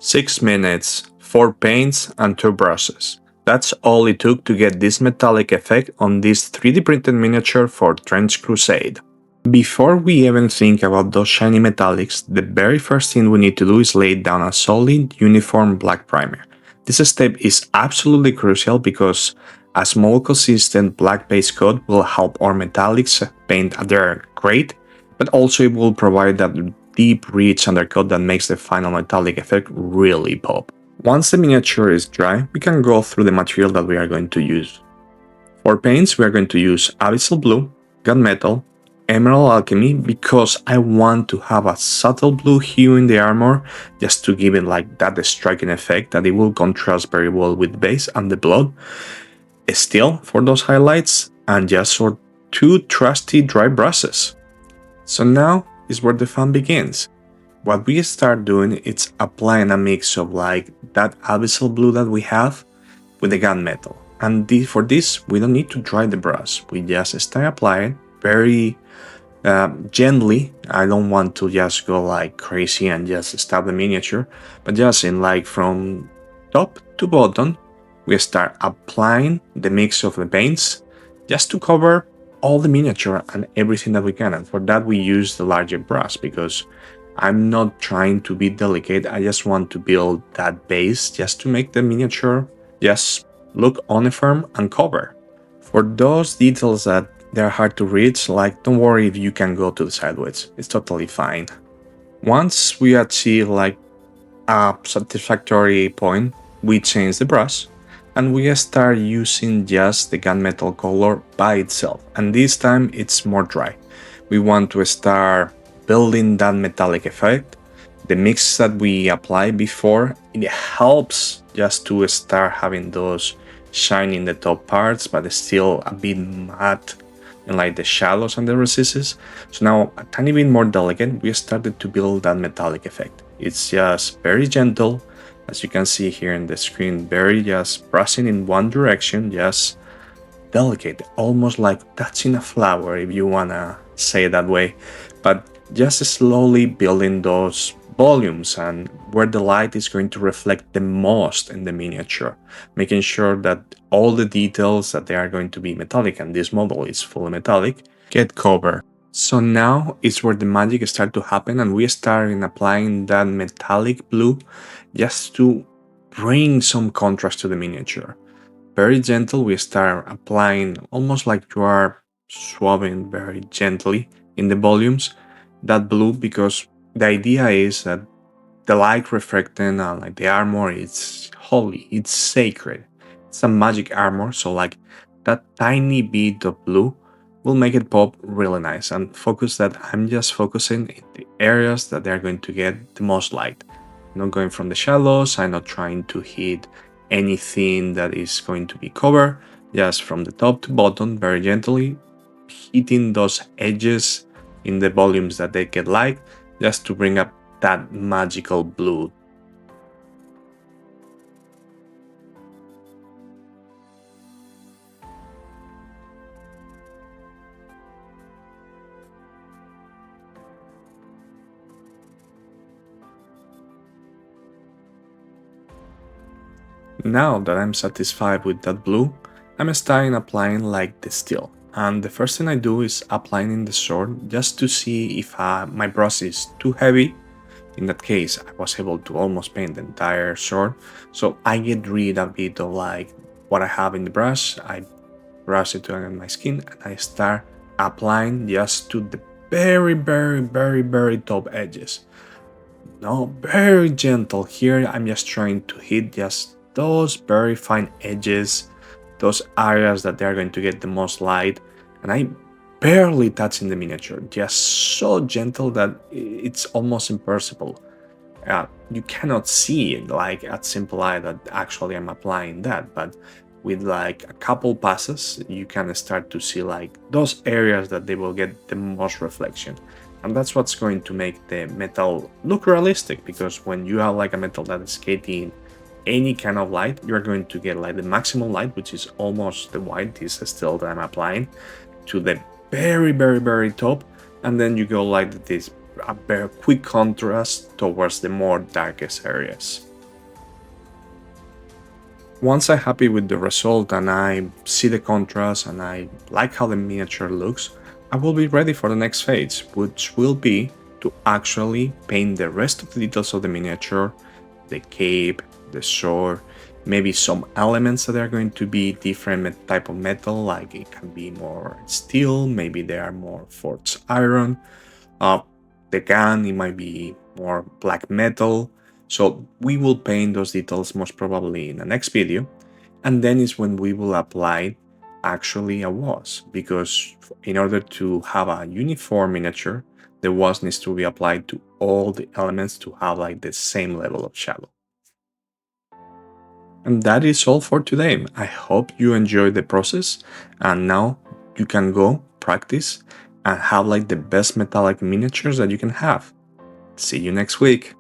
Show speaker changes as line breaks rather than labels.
6 minutes, 4 paints and 2 brushes. That's all it took to get this metallic effect on this 3D printed miniature for Trench Crusade. Before we even think about those shiny metallics, the very first thing we need to do is lay down a solid, uniform black primer. This step is absolutely crucial because a small consistent black base coat will help our metallics paint their great, but also it will provide that deep, rich undercoat that makes the final metallic effect really pop. Once the miniature is dry, we can go through the material that we are going to use. For paints, we are going to use Abyssal Blue, Gunmetal, Emerald Alchemy, because I want to have a subtle blue hue in the armor, just to give it like that striking effect that it will contrast very well with the base and the blood. Steel for those highlights, and just for 2 trusty dry brushes. So now is where the fun begins. What we start doing is applying a mix of like that Abyssal Blue that we have with the gunmetal. And for this, we don't need to dry the brush. We just start applying very gently. I don't want to just go like crazy and just stab the miniature, but just in like from top to bottom, we start applying the mix of the paints just to cover all the miniature and everything that we can. And for that, we use the larger brush because I'm not trying to be delicate. I just want to build that base just to make the miniature just look uniform and cover. For those details that they're hard to reach, like don't worry if you can go to the sideways, it's totally fine. Once we achieve like a satisfactory point, we change the brush and we start using just the gunmetal color by itself, and this time it's more dry. We want to start building that metallic effect. The mix that we applied before, it helps just to start having those shine in the top parts, but still a bit matte in like the shadows and the recesses. So now a tiny bit more delicate, we started to build that metallic effect. It's just very gentle, as you can see here in the screen, very just brushing in one direction, just delicate, almost like touching a flower if you wanna say it that way, but just slowly building those volumes and where the light is going to reflect the most in the miniature, making sure that all the details that they are going to be metallic, and this model is fully metallic, get covered. So now is where the magic starts to happen, and we start in applying that metallic blue just to bring some contrast to the miniature. Very gentle, we start applying almost like you are swabbing very gently in the volumes that blue, because the idea is that the light reflecting on like the armor is holy, it's sacred, it's a magic armor, so like that tiny bit of blue will make it pop really nice. And focus that I'm just focusing in the areas that they're going to get the most light, not going from the shadows. I'm not trying to hit anything that is going to be covered, just from the top to bottom, very gently hitting those edges in the volumes that they get light, just to bring up that magical blue. Now that I'm satisfied with that blue, I'm starting applying like the steel. And the first thing I do is applying in the sword just to see if my brush is too heavy. In that case, I was able to almost paint the entire sword. So I get rid a bit of like what I have in the brush. I brush it to my skin and I start applying just to the very top edges. No, very gentle here. I'm just trying to hit just those very fine edges, those areas that they're going to get the most light, and I barely touching the miniature, just so gentle that it's almost imperceptible. You cannot see it like at simple eye that actually I'm applying that, but with like a couple passes you can start to see like those areas that they will get the most reflection. And that's what's going to make the metal look realistic, because when you have like a metal that is getting any kind of light, you're going to get like the maximum light, which is almost the white, this is still that I'm applying, to the very top, and then you go like this, a very quick contrast towards the more darkest areas. Once I'm happy with the result and I see the contrast and I like how the miniature looks, I will be ready for the next phase, which will be to actually paint the rest of the details of the miniature, the cape, the sword, maybe some elements that are going to be different type of metal, like it can be more steel, maybe they are more forged iron. The gun, it might be more black metal. So we will paint those details most probably in the next video, and then is when we will apply actually a wash, because in order to have a uniform miniature, the wash needs to be applied to all the elements to have like the same level of shadow. And that is all for today. I hope you enjoyed the process, and now you can go practice and have like the best metallic miniatures that you can have. See you next week.